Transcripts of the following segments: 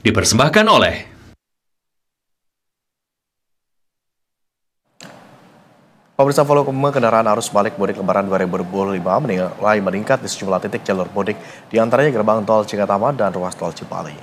dipersembahkan oleh Pemirsa, volume kendaraan arus balik mudik Lebaran 2025 mulai meningkat di sejumlah titik jalur mudik, diantaranya gerbang tol Cikatama dan ruas tol Cipali.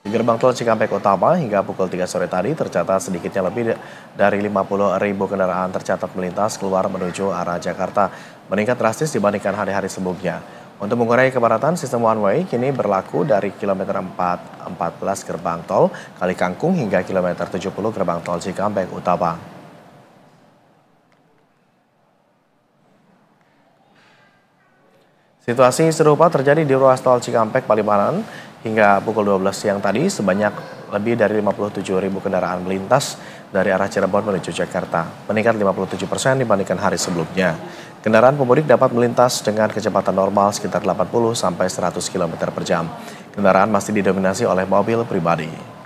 Di gerbang tol Cikampek Utama hingga pukul 3 sore tadi tercatat sedikitnya lebih dari 50.000 kendaraan tercatat melintas keluar menuju arah Jakarta, meningkat drastis dibandingkan hari-hari sebelumnya. Untuk mengurai kepadatan, sistem one way kini berlaku dari kilometer 14 gerbang tol Kali Kangkung hingga kilometer 70 gerbang tol Cikampek Utama. Situasi serupa terjadi di ruas tol Cikampek Palimanan hingga pukul 12 siang tadi. Sebanyak lebih dari 57.000 kendaraan melintas dari arah Cirebon menuju Jakarta, meningkat 57% dibandingkan hari sebelumnya. Kendaraan pemudik dapat melintas dengan kecepatan normal sekitar 80 sampai 100 km per jam. Kendaraan masih didominasi oleh mobil pribadi.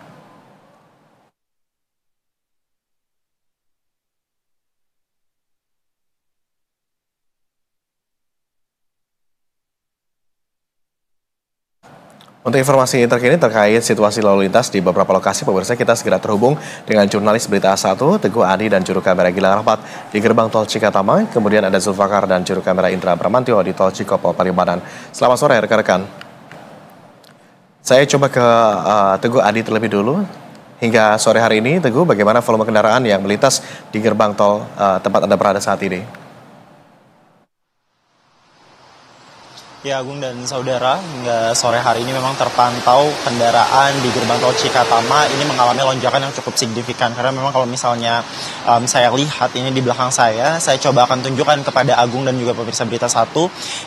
Untuk informasi terkini terkait situasi lalu lintas di beberapa lokasi, pemirsa, kita segera terhubung dengan jurnalis Berita A1, Teguh Adi dan juru kamera Gilang Rahmat di gerbang tol Cikatama. Kemudian ada Zulfakar dan juru kamera Indra Bramantio di tol Cikopo Palimanan. Selamat sore rekan-rekan. Saya coba ke Teguh Adi terlebih dulu. Hingga sore hari ini, Teguh, bagaimana volume kendaraan yang melintas di gerbang tol tempat Anda berada saat ini? Ya, Agung dan saudara, hingga sore hari ini memang terpantau kendaraan di gerbang tol Cikatama ini mengalami lonjakan yang cukup signifikan. Karena memang kalau misalnya saya lihat ini di belakang saya coba akan tunjukkan kepada Agung dan juga pemirsa Berita 1.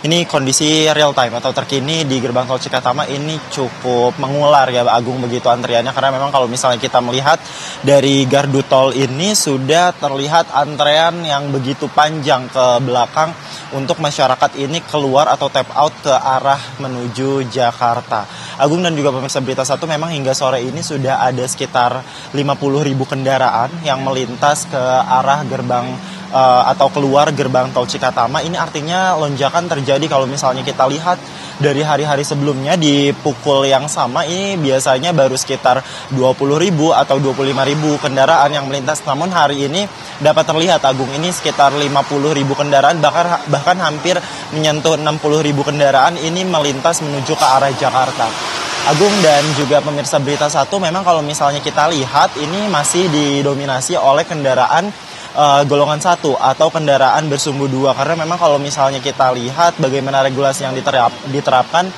Ini kondisi real time atau terkini di gerbang tol Cikatama ini cukup mengular ya Agung begitu antriannya. Karena memang kalau misalnya kita melihat dari gardu tol ini sudah terlihat antrean yang begitu panjang ke belakang untuk masyarakat ini keluar atau tap out ke arah menuju Jakarta. Agung dan juga pemirsa Berita 1, memang hingga sore ini sudah ada sekitar 50.000 kendaraan yang melintas ke arah gerbang atau keluar gerbang tol Cikatama. Ini artinya lonjakan terjadi kalau misalnya kita lihat dari hari-hari sebelumnya di pukul yang sama ini biasanya baru sekitar 20.000 atau 25.000 kendaraan yang melintas. Namun hari ini dapat terlihat Agung ini sekitar 50.000 kendaraan bahkan hampir menyentuh 60.000 kendaraan ini melintas menuju ke arah Jakarta. Agung dan juga pemirsa Berita 1, memang kalau misalnya kita lihat ini masih didominasi oleh kendaraan golongan 1 atau kendaraan bersumbu 2, karena memang kalau misalnya kita lihat bagaimana regulasi yang diterapkan,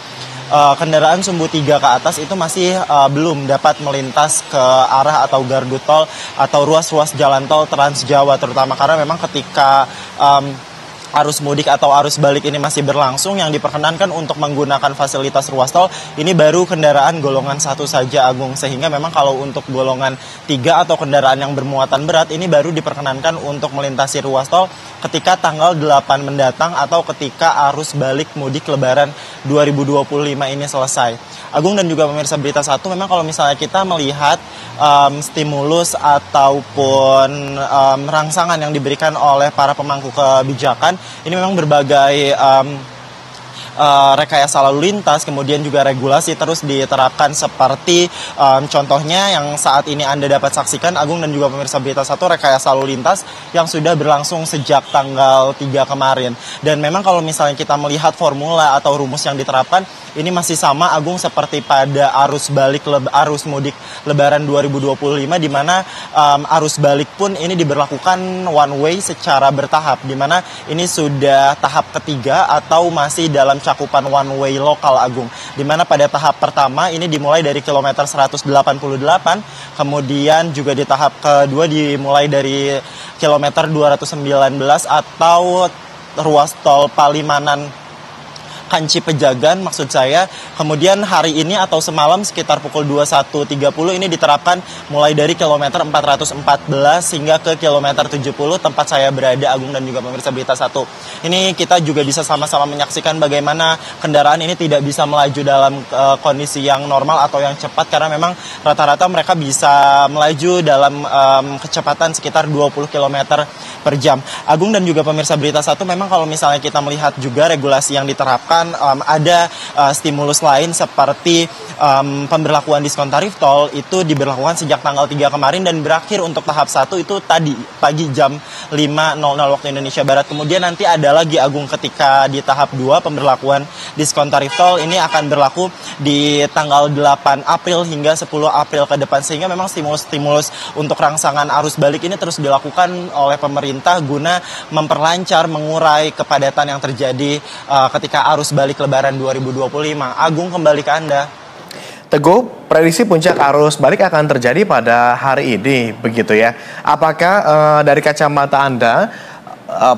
kendaraan sumbu 3 ke atas itu masih belum dapat melintas ke arah atau gardu tol atau ruas-ruas jalan tol Trans Jawa terutama, karena memang ketika arus mudik atau arus balik ini masih berlangsung, yang diperkenankan untuk menggunakan fasilitas ruas tol ini baru kendaraan golongan 1 saja Agung, sehingga memang kalau untuk golongan 3 atau kendaraan yang bermuatan berat ini baru diperkenankan untuk melintasi ruas tol ketika tanggal 8 mendatang atau ketika arus balik mudik Lebaran 2025 ini selesai. Agung dan juga pemirsa Berita 1, memang kalau misalnya kita melihat stimulus ataupun rangsangan yang diberikan oleh para pemangku kebijakan, ini memang berbagai rekayasa lalu lintas, kemudian juga regulasi terus diterapkan seperti contohnya yang saat ini Anda dapat saksikan Agung dan juga pemirsa Berita 1, rekayasa lalu lintas yang sudah berlangsung sejak tanggal 3 kemarin. Dan memang kalau misalnya kita melihat formula atau rumus yang diterapkan ini masih sama Agung seperti pada arus mudik Lebaran 2025, di mana arus balik pun ini diberlakukan one way secara bertahap, di mana ini sudah tahap ketiga atau masih dalam cakupan one way lokal Agung, di mana pada tahap pertama ini dimulai dari kilometer 188, kemudian juga di tahap kedua dimulai dari kilometer 219 atau ruas tol Palimanan Kanci Pejagan maksud saya. Kemudian hari ini atau semalam sekitar pukul 21.30 ini diterapkan mulai dari kilometer 414 hingga ke kilometer 70 tempat saya berada Agung dan juga pemirsa Berita 1. Ini kita juga bisa sama-sama menyaksikan bagaimana kendaraan ini tidak bisa melaju dalam kondisi yang normal atau yang cepat, karena memang rata-rata mereka bisa melaju dalam kecepatan sekitar 20 km per jam. Agung dan juga pemirsa Berita 1, memang kalau misalnya kita melihat juga regulasi yang diterapkan, ada stimulus lain seperti pemberlakuan diskon tarif tol itu diberlakukan sejak tanggal 3 kemarin dan berakhir untuk tahap 1 itu tadi pagi jam 5.00 waktu Indonesia Barat. Kemudian nanti ada lagi Agung ketika di tahap 2 pemberlakuan diskon tarif tol ini akan berlaku di tanggal 8 April hingga 10 April ke depan, sehingga memang stimulus-stimulus untuk rangsangan arus balik ini terus dilakukan oleh pemerintah guna memperlancar, mengurai kepadatan yang terjadi ketika arus balik Lebaran 2025. Agung, kembali ke Anda. Teguh, prediksi puncak arus balik akan terjadi pada hari ini, begitu ya. Apakah dari kacamata Anda,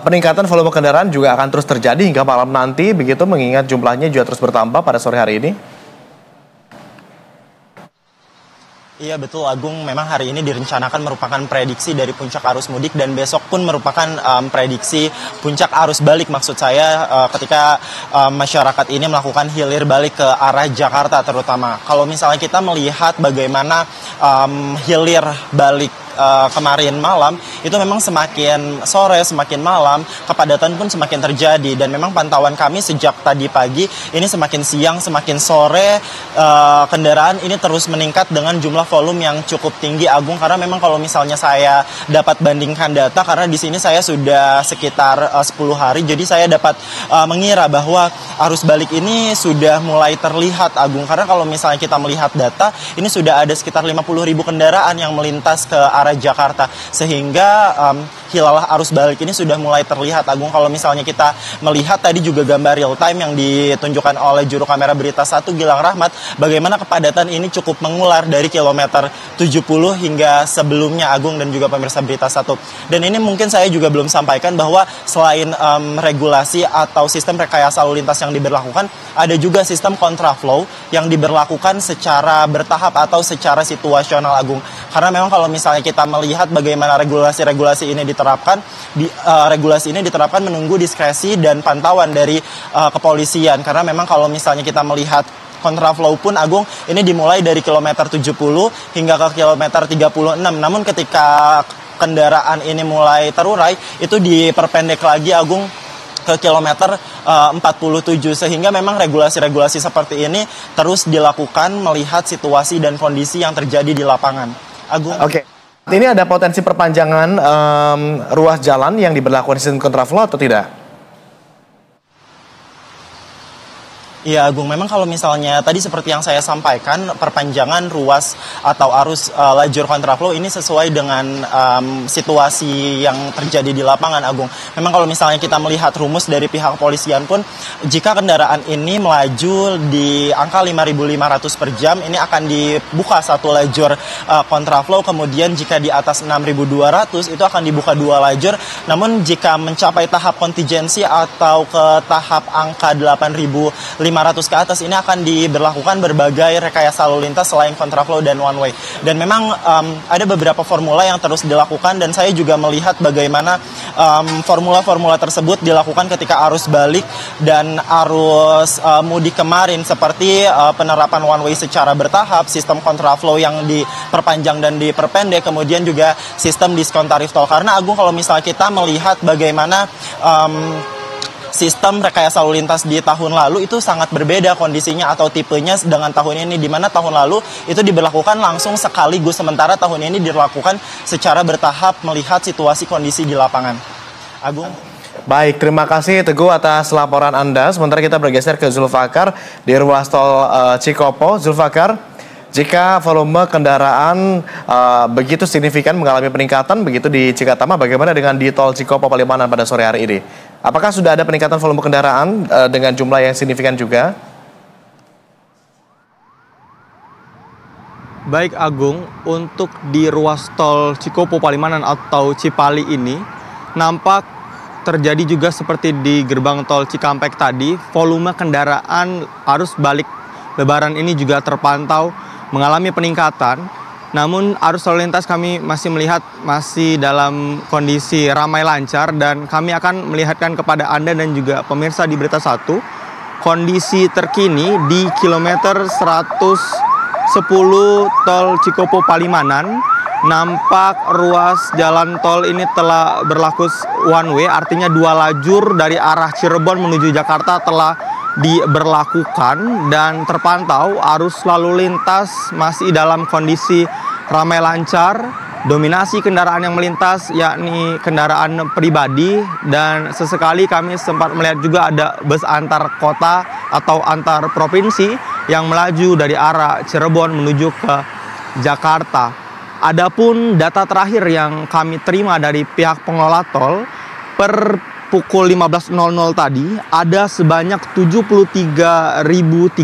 peningkatan volume kendaraan juga akan terus terjadi hingga malam nanti, begitu mengingat jumlahnya juga terus bertambah pada sore hari ini? Iya betul Agung, memang hari ini direncanakan merupakan prediksi dari puncak arus mudik dan besok pun merupakan prediksi puncak arus balik, maksud saya ketika masyarakat ini melakukan hilir balik ke arah Jakarta terutama. Kalau misalnya kita melihat bagaimana hilir balik kemarin malam, itu memang semakin sore, semakin malam, kepadatan pun semakin terjadi. Dan memang pantauan kami sejak tadi pagi, ini semakin siang, semakin sore, kendaraan ini terus meningkat dengan jumlah volume yang cukup tinggi, Agung. Karena memang kalau misalnya saya dapat bandingkan data, karena di sini saya sudah sekitar 10 hari, jadi saya dapat mengira bahwa arus balik ini sudah mulai terlihat, Agung. Karena kalau misalnya kita melihat data, ini sudah ada sekitar 50.000 kendaraan yang melintas ke arah Jakarta, sehingga hilalah arus balik ini sudah mulai terlihat, Agung. Kalau misalnya kita melihat tadi juga gambar real time yang ditunjukkan oleh juru kamera Berita 1 Gilang Rahmat, bagaimana kepadatan ini cukup mengular dari kilometer 70 hingga sebelumnya, Agung, dan juga pemirsa Berita 1. Dan ini mungkin saya juga belum sampaikan bahwa selain regulasi atau sistem rekayasa lalu lintas yang diberlakukan, ada juga sistem kontraflow yang diberlakukan secara bertahap atau secara situasional, Agung. Karena memang kalau misalnya kita melihat bagaimana regulasi-regulasi ini diterapkan, regulasi ini diterapkan menunggu diskresi dan pantauan dari kepolisian. Karena memang kalau misalnya kita melihat kontraflow pun, Agung, ini dimulai dari kilometer 70 hingga ke kilometer 36. Namun ketika kendaraan ini mulai terurai, itu diperpendek lagi, Agung, ke kilometer 47, sehingga memang regulasi-regulasi seperti ini terus dilakukan melihat situasi dan kondisi yang terjadi di lapangan, Agung. Oke. Ini ada potensi perpanjangan ruas jalan yang diberlakukan sistem kontraflow atau tidak? Iya Agung, memang kalau misalnya tadi seperti yang saya sampaikan, perpanjangan ruas atau arus lajur kontraflow ini sesuai dengan situasi yang terjadi di lapangan, Agung. Memang kalau misalnya kita melihat rumus dari pihak kepolisian pun, jika kendaraan ini melaju di angka 5.500 per jam, ini akan dibuka satu lajur kontraflow. Kemudian jika di atas 6.200 itu akan dibuka dua lajur. Namun jika mencapai tahap kontingensi atau ke tahap angka 8.500 ke atas, ini akan diberlakukan berbagai rekayasa lalu lintas selain kontraflow dan one way. Dan memang ada beberapa formula yang terus dilakukan, dan saya juga melihat bagaimana formula-formula tersebut dilakukan ketika arus balik dan arus mudik kemarin, seperti penerapan one way secara bertahap, sistem kontraflow yang diperpanjang dan diperpendek, kemudian juga sistem diskon tarif tol. Karena, Agung, kalau misalnya kita melihat bagaimana sistem rekayasa lalu lintas di tahun lalu itu sangat berbeda kondisinya atau tipenya dengan tahun ini, di mana tahun lalu itu diberlakukan langsung sekaligus, sementara tahun ini dilakukan secara bertahap melihat situasi kondisi di lapangan. Agung. Baik, terima kasih Teguh atas laporan Anda. Sementara kita bergeser ke Zulfakar di ruas tol Cikopo. Zulfakar, jika volume kendaraan begitu signifikan mengalami peningkatan begitu di Cikatama, bagaimana dengan di tol Cikopo Palimanan pada sore hari ini? Apakah sudah ada peningkatan volume kendaraan dengan jumlah yang signifikan juga? Baik Agung, untuk di ruas tol Cikopo Palimanan atau Cipali ini, nampak terjadi juga seperti di gerbang tol Cikampek tadi, volume kendaraan arus balik Lebaran ini juga terpantau mengalami peningkatan. Namun arus lalu lintas kami masih melihat masih dalam kondisi ramai lancar, dan kami akan melihatkan kepada Anda dan juga pemirsa di Berita 1 kondisi terkini di kilometer 110 tol Cikopo Palimanan. Nampak ruas jalan tol ini telah berlaku one way, artinya dua lajur dari arah Cirebon menuju Jakarta telah diberlakukan dan terpantau arus lalu lintas masih dalam kondisi ramai lancar. Dominasi kendaraan yang melintas yakni kendaraan pribadi, dan sesekali kami sempat melihat juga ada bus antar kota atau antar provinsi yang melaju dari arah Cirebon menuju ke Jakarta. Adapun data terakhir yang kami terima dari pihak pengelola tol, per pukul 15.00 tadi ada sebanyak 73.300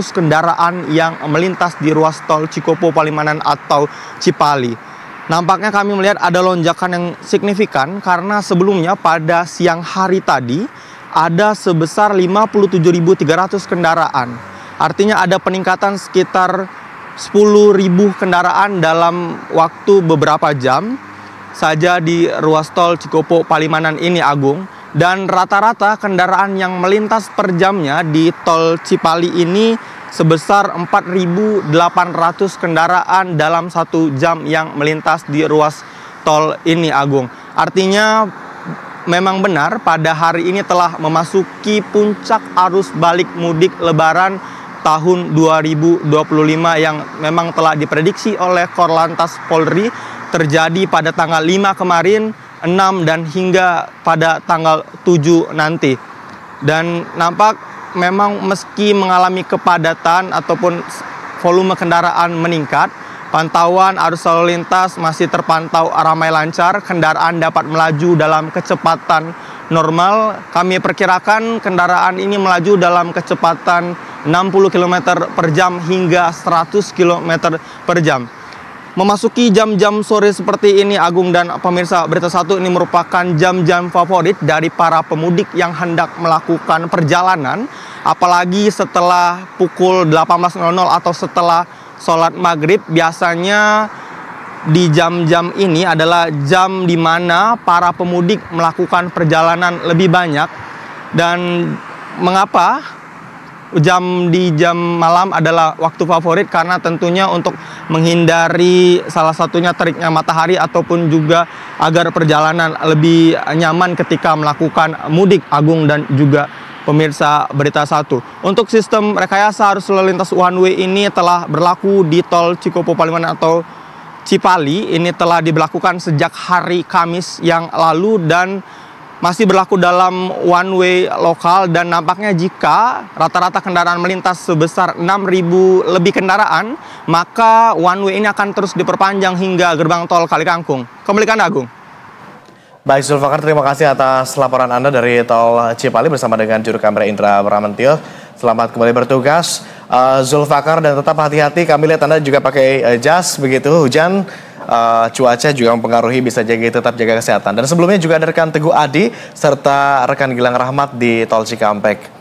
kendaraan yang melintas di ruas tol Cikopo Palimanan atau Cipali. Nampaknya kami melihat ada lonjakan yang signifikan karena sebelumnya pada siang hari tadi ada sebesar 57.300 kendaraan. Artinya ada peningkatan sekitar 10.000 kendaraan dalam waktu beberapa jam saja di ruas tol Cikopo Palimanan ini, Agung. Dan rata-rata kendaraan yang melintas per jamnya di tol Cipali ini sebesar 4.800 kendaraan dalam 1 jam yang melintas di ruas tol ini, Agung. Artinya memang benar pada hari ini telah memasuki puncak arus balik mudik Lebaran tahun 2025 yang memang telah diprediksi oleh Korlantas Polri terjadi pada tanggal 5 kemarin, 6 dan hingga pada tanggal 7 nanti. Dan nampak memang meski mengalami kepadatan ataupun volume kendaraan meningkat, pantauan arus lalu lintas masih terpantau ramai lancar, kendaraan dapat melaju dalam kecepatan normal. Kami perkirakan kendaraan ini melaju dalam kecepatan 60 km per jam hingga 100 km per jam. Memasuki jam-jam sore seperti ini, Agung dan pemirsa Berita Satu, ini merupakan jam-jam favorit dari para pemudik yang hendak melakukan perjalanan, apalagi setelah pukul 18.00 atau setelah sholat maghrib. Biasanya di jam-jam ini adalah jam di mana para pemudik melakukan perjalanan lebih banyak. Dan mengapa jam malam adalah waktu favorit? Karena tentunya untuk menghindari salah satunya teriknya matahari ataupun juga agar perjalanan lebih nyaman ketika melakukan mudik, Agung dan juga pemirsa Berita Satu. Untuk sistem rekayasa arus lalu lintas one way ini telah berlaku di tol Cikopo Palimanan atau Cipali. Ini telah diberlakukan sejak hari Kamis yang lalu dan masih berlaku dalam one way lokal, dan nampaknya jika rata-rata kendaraan melintas sebesar 6.000 lebih kendaraan, maka one way ini akan terus diperpanjang hingga gerbang tol Kalikangkung. Kembali ke Anda, Agung. Baik, Zulfakar, terima kasih atas laporan Anda dari tol Cipali bersama dengan juru kamera Indra Bramantio. Selamat kembali bertugas, Zulfakar, dan tetap hati-hati. Kami lihat Anda juga pakai jas begitu, hujan. Cuaca juga mempengaruhi, bisa tetap jaga kesehatan. Dan sebelumnya juga ada rekan Teguh Adi serta rekan Gilang Rahmat di tol Cikampek.